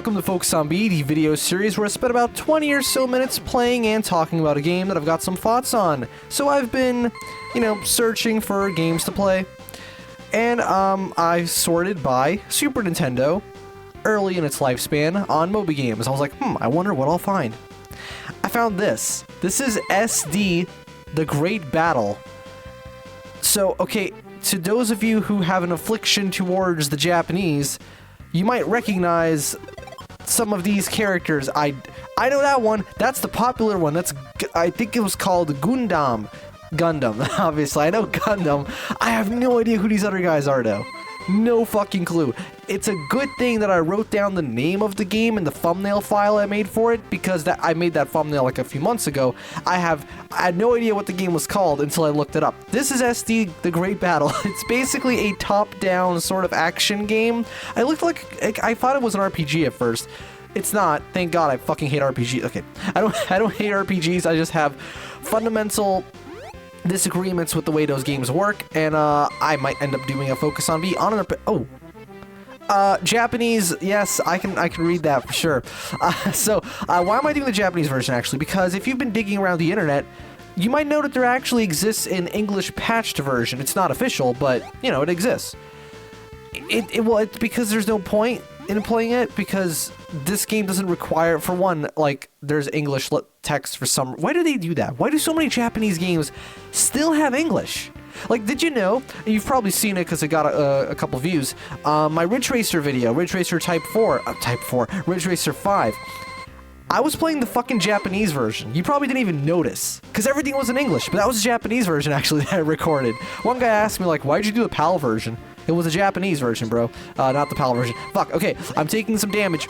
Welcome to Focus on B, the video series where I spent about 20 or so minutes playing and talking about a game that I've got some thoughts on. So I've been, searching for games to play, and I sorted by Super Nintendo, early in its lifespan, on Moby Games. I was like, I wonder what I'll find. I found this. This is SD, The Great Battle. So, okay, to those of you who have an affliction towards the Japanese, you might recognize some of these characters. I know that one. That's the popular one. I think it was called Gundam. Obviously. I know Gundam. I have no idea who these other guys are, though. No fucking clue. It's a good thing that I wrote down the name of the game in the thumbnail file I made for it, because I made that thumbnail like a few months ago. I had no idea what the game was called until I looked it up. This is SD The Great Battle. It's basically a top-down sort of action game. I thought it was an RPG at first. It's not. Thank God. I fucking hate RPGs. Okay, I don't hate RPGs. I just have fundamental disagreements with the way those games work, and I might end up doing a Focus on B on Japanese. Yes, I can read that for sure. Why am I doing the Japanese version, actually? Because if you've been digging around the internet, you might know that there actually exists an English patched version. It's not official, but it exists. It's because there's no point in playing it, because this game doesn't require, for one, there's English text for some. Why do they do that? Why do so many Japanese games still have English? Did you know? You've probably seen it because it got a couple views. My Ridge Racer video, Ridge Racer Type 4, Ridge Racer 5. I was playing the fucking Japanese version. You probably didn't even notice, because everything was in English, but that was the Japanese version, actually, that I recorded. One guy asked me, why'd you do a PAL version? It was a Japanese version, bro. Not the PAL version. Fuck, okay, I'm taking some damage.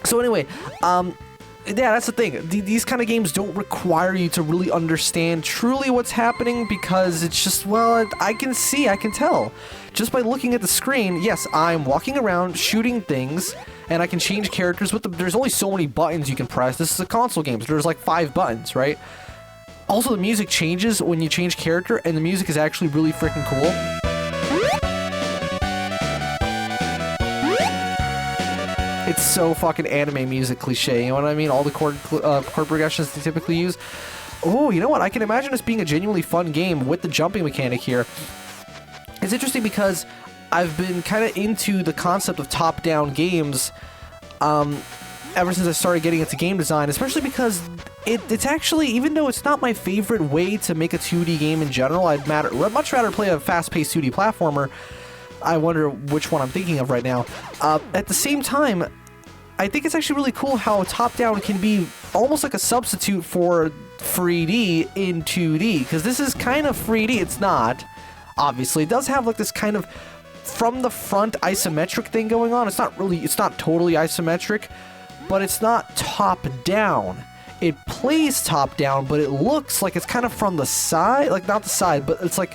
So anyway, yeah, that's the thing. These kind of games don't require you to really understand truly what's happening, because it's just, I can tell. Just by looking at the screen, yes, I'm walking around shooting things, and I can change characters with there's only so many buttons you can press. This is a console game, so there's 5 buttons, right? Also, the music changes when you change character, and the music is actually really freaking cool. It's so fucking anime music cliche, you know what I mean? All the chord progressions they typically use. Oh, you know what? I can imagine this being a genuinely fun game with the jumping mechanic here. It's interesting because I've been kind of into the concept of top-down games ever since I started getting into game design, especially because it's actually, even though it's not my favorite way to make a 2D game in general, I'd much rather play a fast-paced 2D platformer. I wonder which one I'm thinking of right now. At the same time, I think it's actually really cool how top-down can be almost like a substitute for 3D in 2D, because this is kind of 3D. It's not, obviously. It does have this kind of from the front isometric thing going on. It's not totally isometric, but it's not top-down. It plays top-down, but it looks like it's kind of from the side, not the side, but it's at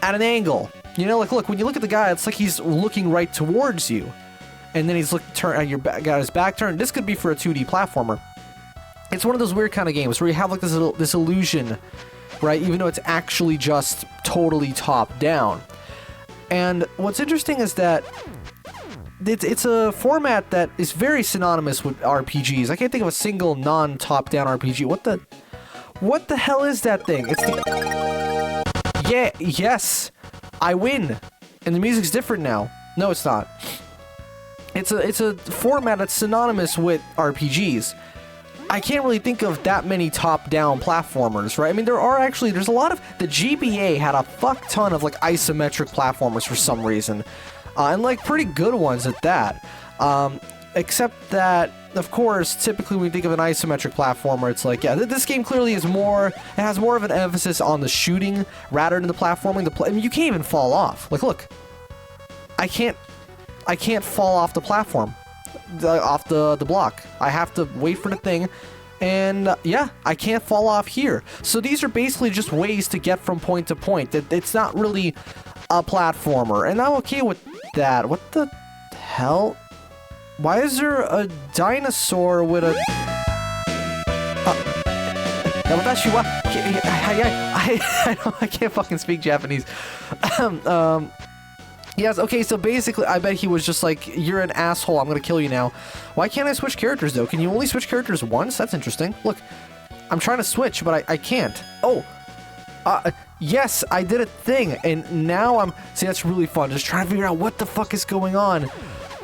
an angle. Look, when you look at the guy, it's like he's looking right towards you. And then he's got his back turned. This could be for a 2D platformer. It's one of those weird kind of games where you have this illusion, right? Even though it's actually just totally top down. And what's interesting is that it's a format that is very synonymous with RPGs. I can't think of a single non-top down RPG. What the hell is that thing? It's the... Yeah, yes! I win! And the music's different now. No, it's not. It's a format that's synonymous with RPGs. I can't really think of that many top-down platformers, right? I mean, there's a lot of... The GBA had a fuck ton of, isometric platformers for some reason. And, pretty good ones at that. Except that, of course, typically when you think of an isometric platformer, it's this game clearly is it has more of an emphasis on the shooting rather than the platforming. I mean, you can't even fall off. Look. I can't fall off the platform, off the block. I have to wait for the thing, and yeah, I can't fall off here. So these are basically just ways to get from point to point. It's not really a platformer, and I'm okay with that. What the hell? Why is there a dinosaur with a... I can't fucking speak Japanese. Yes, okay, so basically, I bet he was just like, you're an asshole, I'm gonna kill you now. Why can't I switch characters, though? Can you only switch characters once? That's interesting. Look, I'm trying to switch, but I can't. Oh, yes, I did a thing, and now I'm... See, that's really fun, just trying to figure out what the fuck is going on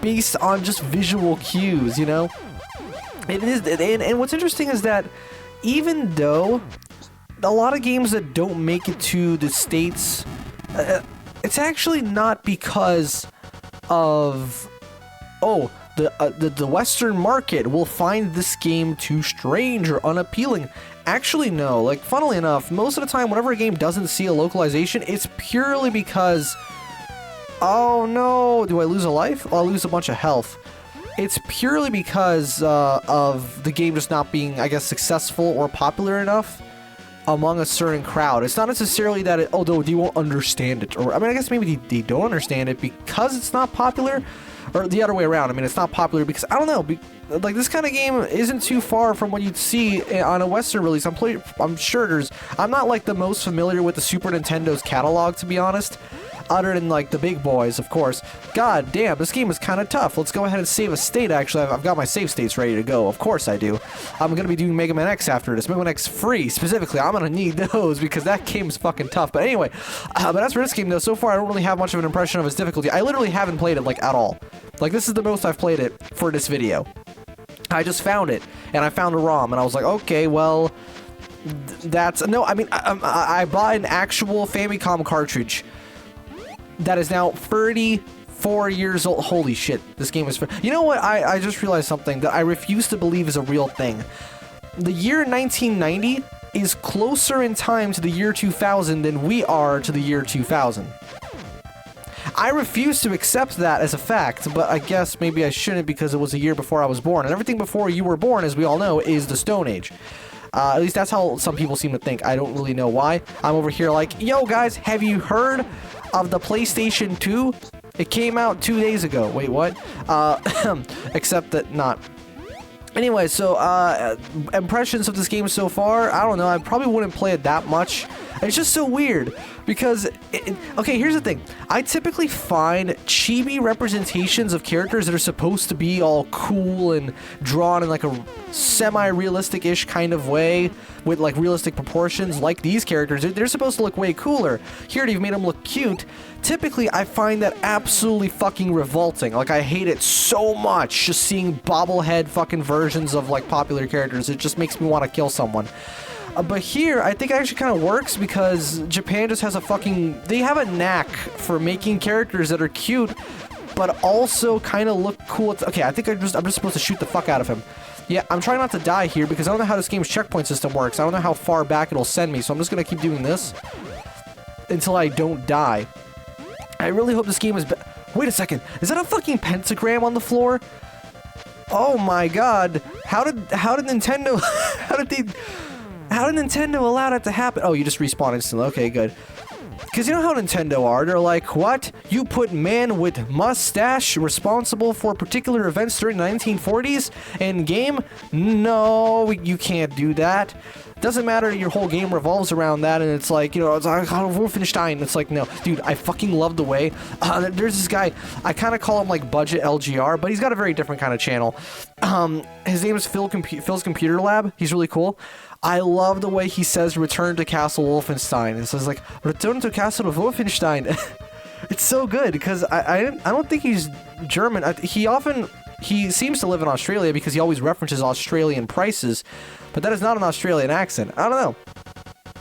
based on just visual cues, you know? It is, and what's interesting is that even though a lot of games that don't make it to the States... it's actually not because of, oh, the Western market will find this game too strange or unappealing. Actually, no. Like, funnily enough, most of the time, whenever a game doesn't see a localization, it's purely because, oh no, do I lose a life? I'll lose a bunch of health. It's purely because of the game just not being, I guess, successful or popular enough among a certain crowd. It's not necessarily that they won't understand it, or I mean, I guess maybe they don't understand it because it's not popular, or the other way around. I mean, it's not popular because, I don't know, like, this kind of game isn't too far from what you'd see on a Western release. I'm sure I'm not like the most familiar with the Super Nintendo's catalog, to be honest, other than like the big boys, of course. God damn, this game is kind of tough. Let's go ahead and save a state. Actually, I've got my save states ready to go. Of course I do. I'm gonna be doing Mega Man X after this. Mega Man X free, specifically. I'm gonna need those because that game's fucking tough. But anyway, but as for this game though, so far I don't really have much of an impression of its difficulty. I literally haven't played it like at all. Like, this is the most I've played it for this video. I just found it, and I found a ROM, and I was like, okay, well, that's... No, I mean, I bought an actual Famicom cartridge that is now 34 years old. Holy shit, this game is... You know what? I just realized something that I refuse to believe is a real thing. The year 1990 is closer in time to the year 2000 than we are to the year 2000. I refuse to accept that as a fact, but I guess maybe I shouldn't because it was a year before I was born. And everything before you were born, as we all know, is the Stone Age. At least that's how some people seem to think. I don't really know why. I'm over here like, yo guys, have you heard of the PlayStation 2? It came out 2 days ago. Wait, what? Except that not. Anyway, so, impressions of this game so far, I don't know, I probably wouldn't play it that much. It's just so weird, because, okay, here's the thing. I typically find chibi representations of characters that are supposed to be all cool and drawn in like a semi-realistic-ish kind of way, with like realistic proportions, like these characters. They're supposed to look way cooler. Here, you've made them look cute. Typically, I find that absolutely fucking revolting. Like, I hate it so much, just seeing bobblehead fucking versions of, like, popular characters. It just makes me want to kill someone. But here, I think it actually kind of works because Japan just has a fucking... They have a knack for making characters that are cute, but also kind of look cool. Okay, I think I'm just supposed to shoot the fuck out of him. Yeah, I'm trying not to die here because I don't know how this game's checkpoint system works. I don't know how far back it'll send me, so I'm just going to keep doing this until I don't die. I really hope this game is... Wait a second. Is that a fucking pentagram on the floor? Oh my god. How did Nintendo... How did Nintendo allow that to happen? Oh, you just respawn instantly. Okay, good. Because you know how Nintendo are. They're like, what? You put man with mustache responsible for particular events during the 1940s in game? No, you can't do that. Doesn't matter, your whole game revolves around that, and it's like, you know, it's like Wolfenstein. It's like, no, dude, I fucking love the way. There's this guy, I kind of call him like Budget LGR, but he's got a very different kind of channel. His name is Phil's Computer Lab. He's really cool. I love the way he says return to Castle Wolfenstein. It says like, return to Castle Wolfenstein. It's so good, because I don't think he's German. He seems to live in Australia because he always references Australian prices, but that is not an Australian accent. I don't know.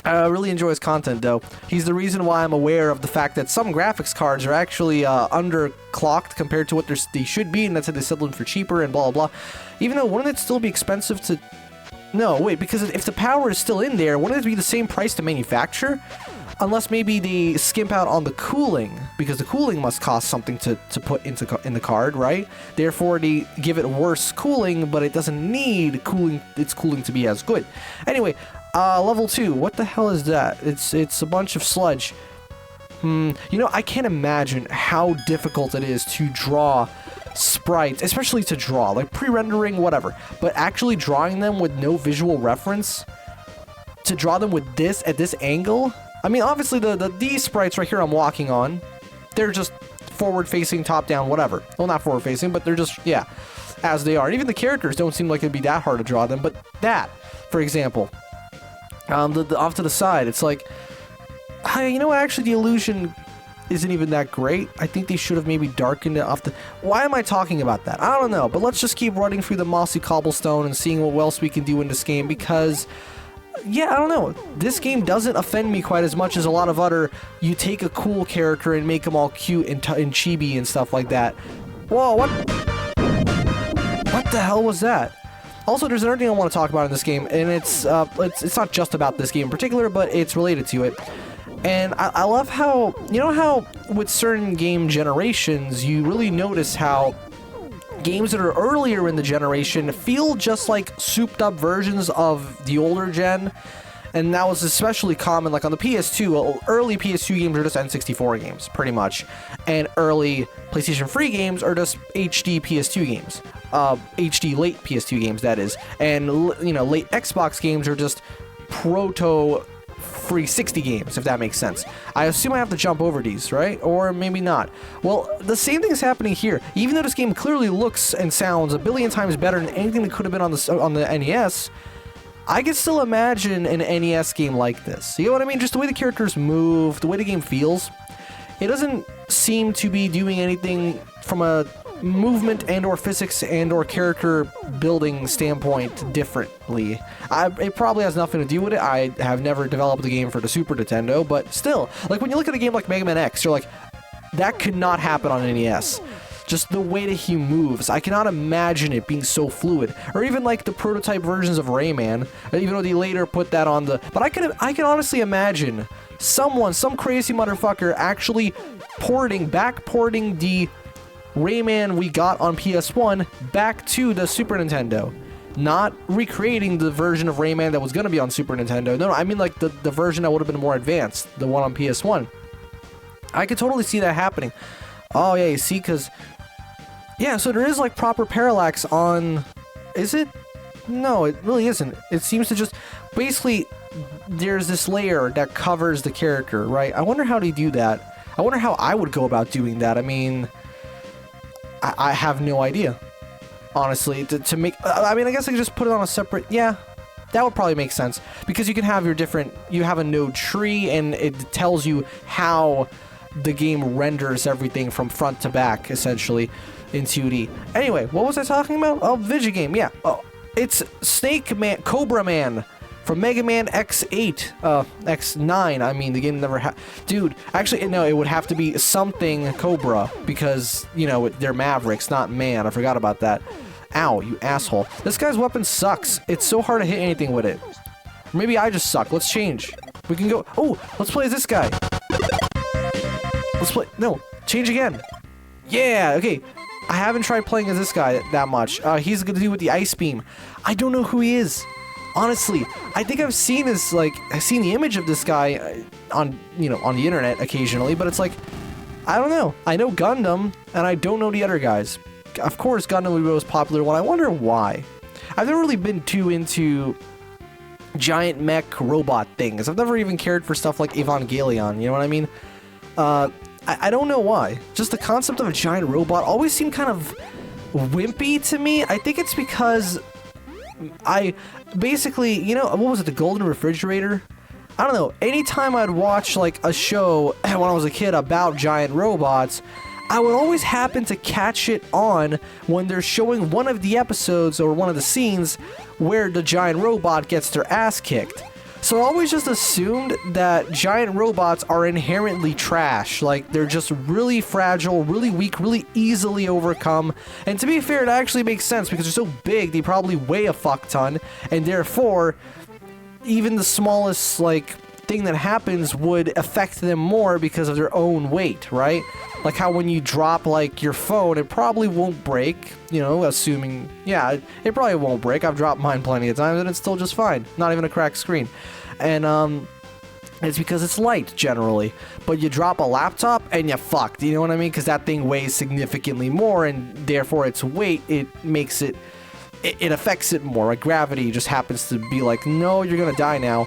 I really enjoy his content, though. He's the reason why I'm aware of the fact that some graphics cards are actually underclocked compared to what they should be, and that's how they sell them for cheaper and blah, blah, blah. Even though, wouldn't it still be expensive to... No, wait, because if the power is still in there, wouldn't it be the same price to manufacture? Unless maybe they skimp out on the cooling, because the cooling must cost something to put in the card, right? Therefore, they give it worse cooling, but it doesn't need its cooling to be as good. Anyway, level 2. What the hell is that? It's a bunch of sludge. You know, I can't imagine how difficult it is to draw sprites, especially to draw, like pre-rendering, whatever, but actually drawing them with no visual reference, to draw them with at this angle. I mean, obviously, these sprites right here I'm walking on, they're just forward-facing, top-down, whatever. Well, not forward-facing, but they're just, yeah, as they are. And even the characters don't seem like it'd be that hard to draw them, but that, for example, the off to the side, it's like, you know what, actually, the illusion isn't even that great. I think they should have maybe darkened it off the... Why am I talking about that? I don't know, but let's just keep running through the mossy cobblestone and seeing what else we can do in this game, because... Yeah, I don't know. This game doesn't offend me quite as much as a lot of other, you take a cool character and make them all cute and chibi and stuff like that. Whoa, what the hell was that? Also, there's another thing I want to talk about in this game, and it's not just about this game in particular, but it's related to it. And I love how, you know how with certain game generations, you really notice how games that are earlier in the generation feel just like souped up versions of the older gen, and that was especially common like on the PS2. Early PS2 games are just N64 games pretty much, and early PlayStation 3 games are just HD PS2 games, HD late PS2 games, that is, and you know, late Xbox games are just proto 360 games, if that makes sense. I assume I have to jump over these, right? Or maybe not. Well, the same thing is happening here. Even though this game clearly looks and sounds a billion times better than anything that could have been on the NES, I can still imagine an NES game like this. You know what I mean? Just the way the characters move, the way the game feels. It doesn't seem to be doing anything from a movement and or physics and or character building standpoint differently. It probably has nothing to do with it. I have never developed a game for the Super Nintendo, but still, like when you look at a game like Mega Man X, you're like, that could not happen on NES. Just the way that he moves, I cannot imagine it being so fluid. Or even like the prototype versions of Rayman, even though they later put that on the... But I can honestly imagine some crazy motherfucker actually backporting the Rayman we got on PS1 back to the Super Nintendo. Not recreating the version of Rayman that was going to be on Super Nintendo. No, I mean like the version that would have been more advanced, the one on PS1. I could totally see that happening. Oh yeah, you see, because... Yeah, so there is like proper parallax on... Is it? No, it really isn't. It seems to just... Basically, there's this layer that covers the character, right? I wonder how they do that. I wonder how I would go about doing that. I mean... I have no idea, honestly, to make... I mean, I guess I could just put it on a separate... Yeah, that would probably make sense. Because you can have your different... You have a node tree, and it tells you how the game renders everything from front to back, essentially, in 2D. Anyway, what was I talking about? Oh, Vigigame, yeah. Oh, it's Snake Man... Cobra Man from Mega Man X8, X9, I mean, the game never had... Dude, actually, no, it would have to be something Cobra, because, you know, they're Mavericks, not Man. I forgot about that. Ow, you asshole. This guy's weapon sucks. It's so hard to hit anything with it. Maybe I just suck. Let's change. We can go... Oh, let's play as this guy. Let's play... No, change again. Yeah, okay. I haven't tried playing as this guy that much. He's gonna do with the Ice Beam. I don't know who he is. Honestly, I think I've seen this, like, I've seen the image of this guy on, you know, on the internet occasionally, but it's like, I don't know. I know Gundam, and I don't know the other guys. Of course, Gundam would be the most popular one. I wonder why. I've never really been too into giant mech robot things. I've never even cared for stuff like Evangelion, you know what I mean? I don't know why. Just the concept of a giant robot always seemed kind of wimpy to me. I think it's because... basically, you know, what was it, the Golden Refrigerator? I don't know, anytime I'd watch, like, a show when I was a kid about giant robots, I would always happen to catch it on when they're showing one of the episodes or one of the scenes where the giant robot gets their ass kicked. So I always just assumed that giant robots are inherently trash. Like, they're just really fragile, really weak, really easily overcome. And to be fair, it actually makes sense because they're so big, they probably weigh a fuck ton. And therefore, even the smallest, like, thing that happens would affect them more because of their own weight, right? Like how when you drop, like, your phone, it probably won't break, you know, assuming, yeah, it probably won't break. I've dropped mine plenty of times and it's still just fine. Not even a cracked screen. And, it's because it's light, generally. But you drop a laptop and you're fucked, you know what I mean? Because that thing weighs significantly more and therefore its weight, it makes it, it affects it more. Like gravity just happens to be like, no, you're gonna die now.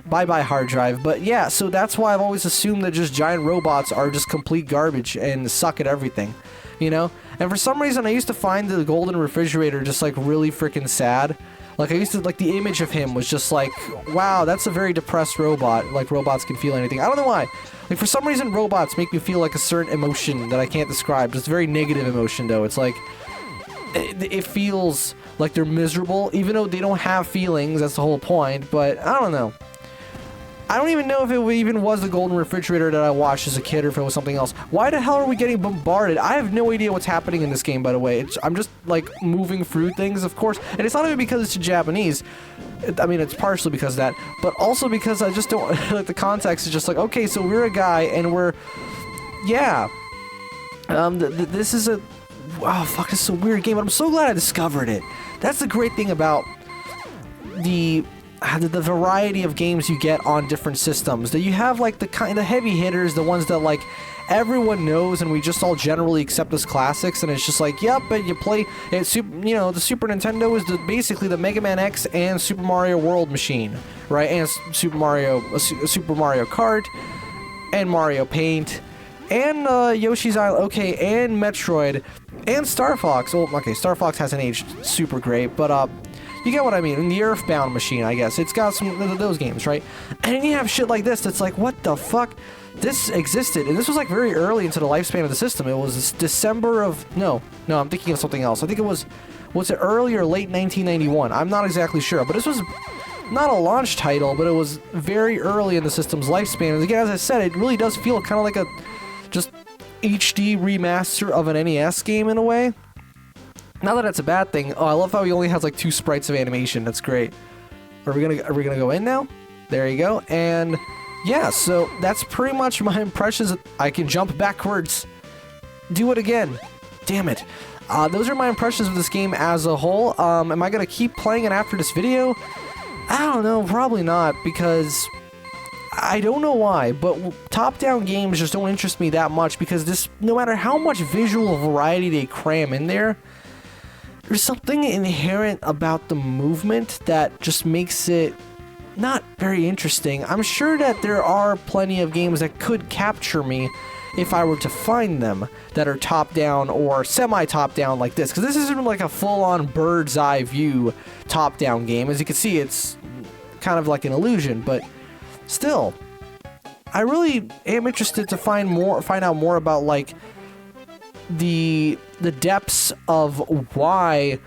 Bye-bye hard drive. But yeah, so that's why I've always assumed that just giant robots are just complete garbage and suck at everything, you know? And for some reason, I used to find the golden refrigerator just, like, really freaking sad. Like, I used to, like, the image of him was just like, wow, that's a very depressed robot. Like, robots can feel anything. I don't know why. Like, for some reason, robots make me feel like a certain emotion that I can't describe. Just very negative emotion, though. It's like, it feels like they're miserable, even though they don't have feelings. That's the whole point. But, I don't know. I don't even know if it even was the golden refrigerator that I watched as a kid or if it was something else. Why the hell are we getting bombarded? I have no idea what's happening in this game, by the way. I'm just, like, moving through things, of course. And it's not even because it's Japanese. I mean, it's partially because of that. But also because I just don't... like, the context is just like, okay, so we're a guy and we're... Yeah. This is a... Wow, fuck, it's a weird game, but I'm so glad I discovered it. That's the great thing about the variety of games you get on different systems. That you have, like, the kind of heavy hitters, the ones that, like, everyone knows and we just all generally accept as classics, and it's just like, yep, but you play it. You know, the Super Nintendo is basically the Mega Man X and Super Mario World machine, right? And Super Mario Kart, and Mario Paint, and Yoshi's Island, okay, and Metroid, and Star Fox. Oh, okay, Star Fox hasn't aged super great, but you get what I mean. In the Earthbound machine, I guess. It's got some of those games, right? And then you have shit like this that's like, what the fuck? This existed, and this was like very early into the lifespan of the system. It was December of... No, I'm thinking of something else. I think it was it early or late 1991? I'm not exactly sure, but this was not a launch title, but it was very early in the system's lifespan. And again, as I said, it really does feel kind of like a just HD remaster of an NES game in a way. Not that that's a bad thing. Oh, I love how he only has like 2 sprites of animation. That's great. Are we gonna go in now? There you go. And yeah, so that's pretty much my impressions. I can jump backwards. Do it again. Damn it. Those are my impressions of this game as a whole. Am I gonna keep playing it after this video? I don't know. Probably not, because I don't know why, but top-down games just don't interest me that much, because this, no matter how much visual variety they cram in there, there's something inherent about the movement that just makes it not very interesting. I'm sure that there are plenty of games that could capture me if I were to find them that are top-down or semi-top-down like this, because this isn't like a full-on bird's-eye view top-down game. As you can see, it's kind of like an illusion, but still, I really am interested to find out more about, like, the depths of why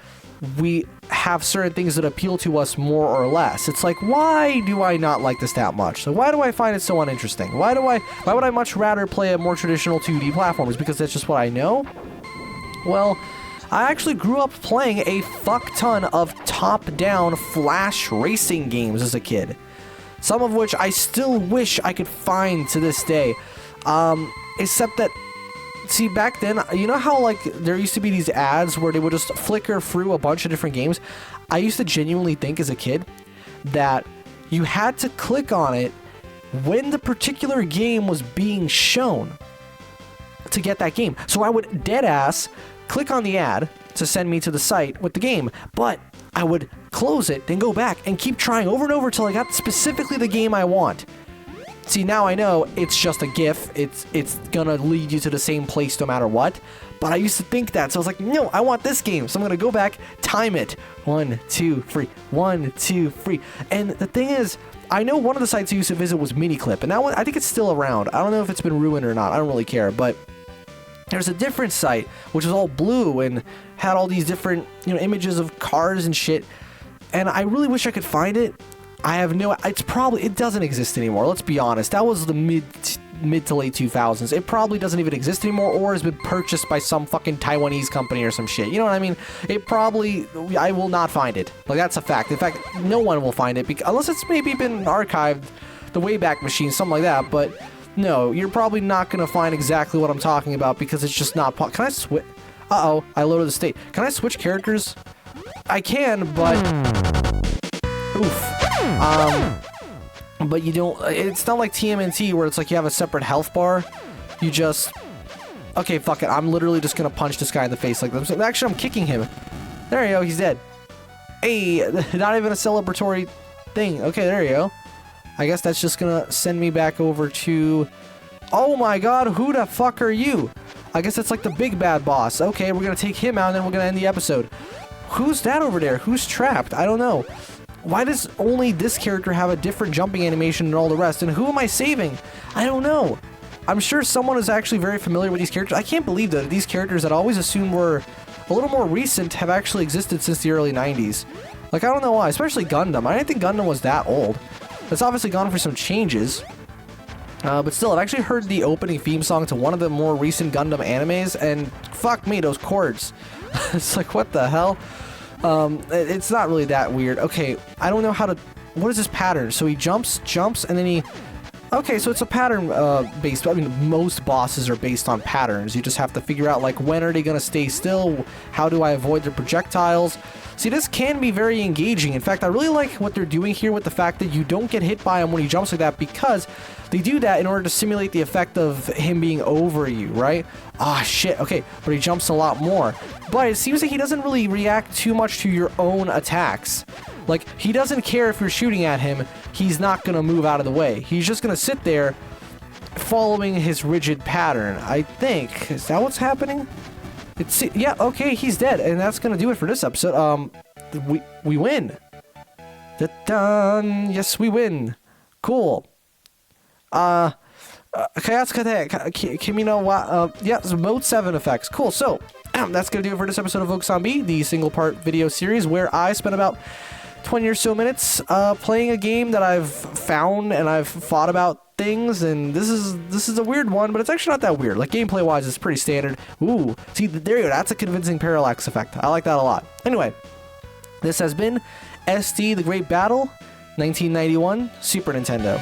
we have certain things that appeal to us more or less. It's like, why do I not like this that much? So why do I find it so uninteresting? Why would I much rather play a more traditional 2D platformers? Because that's just what I know? Well, I actually grew up playing a fuck ton of top-down flash racing games as a kid. Some of which I still wish I could find to this day. Except that, see, back then, you know how, like, there used to be these ads where they would just flicker through a bunch of different games? I used to genuinely think as a kid that you had to click on it when the particular game was being shown to get that game. So I would deadass click on the ad to send me to the site with the game, but I would close it, then go back and keep trying over and over until I got specifically the game I want. See, now I know it's just a GIF. It's gonna lead you to the same place no matter what. But I used to think that, so I was like, no, I want this game. So I'm gonna go back, time it. 1, 2, 3. 1, 2, 3. And the thing is, I know one of the sites I used to visit was Miniclip, and that one, I think it's still around. I don't know if it's been ruined or not. I don't really care, but there's a different site which was all blue and had all these different, images of cars and shit. And I really wish I could find it. I have no... it doesn't exist anymore. Let's be honest. That was the mid to late 2000s. It probably doesn't even exist anymore, or has been purchased by some fucking Taiwanese company or some shit. You know what I mean? I will not find it. Like, that's a fact. In fact, no one will find it, unless it's maybe been archived, the Wayback Machine, something like that. But no, you're probably not going to find exactly what I'm talking about, because it's just not... Can I switch? Uh-oh, I loaded the state. Can I switch characters? I can, but... Oof. But you don't... It's not like TMNT where it's like you have a separate health bar. You just... Okay, fuck it. I'm literally just gonna punch this guy in the face like this. Actually, I'm kicking him. There you go. He's dead. Hey, not even a celebratory thing. Okay, there you go. I guess that's just gonna send me back over to... Oh my god, who the fuck are you? I guess that's like the big bad boss. Okay, we're gonna take him out and then we're gonna end the episode. Who's that over there? Who's trapped? I don't know. Why does only this character have a different jumping animation than all the rest? And who am I saving? I don't know. I'm sure someone is actually very familiar with these characters. I can't believe that these characters that I always assumed were a little more recent have actually existed since the early 90s. Like, I don't know why, especially Gundam. I didn't think Gundam was that old. It's obviously gone for some changes. But still, I've actually heard the opening theme song to one of the more recent Gundam animes, and fuck me, those chords. It's like, what the hell? It's not really that weird. Okay, I don't know how to... What is this pattern? So he jumps, and then he... Okay, so it's a pattern based... I mean, most bosses are based on patterns. You just have to figure out, like, when are they going to stay still? How do I avoid their projectiles? See, this can be very engaging. In fact, I really like what they're doing here with the fact that you don't get hit by him when he jumps like that, because they do that in order to simulate the effect of him being over you, right? Ah, shit. Okay, but he jumps a lot more. But it seems like he doesn't really react too much to your own attacks. Like, he doesn't care if you're shooting at him. He's not going to move out of the way. He's just going to sit there following his rigid pattern, I think. Is that what's happening? Yeah, okay, he's dead, and that's gonna do it for this episode. We win. Dun, yes, we win. Cool. Kimino wa, yeah, mode 7 effects. Cool, so, that's gonna do it for this episode of Focus on B, the single-part video series where I spent about 20 or so minutes playing a game that I've found and I've thought about things, and this is a weird one, but it's actually not that weird. Like, gameplay wise, it's pretty standard. Ooh, see, there you go. That's a convincing parallax effect. I like that a lot. Anyway, this has been SD The Great Battle 1991 Super Nintendo.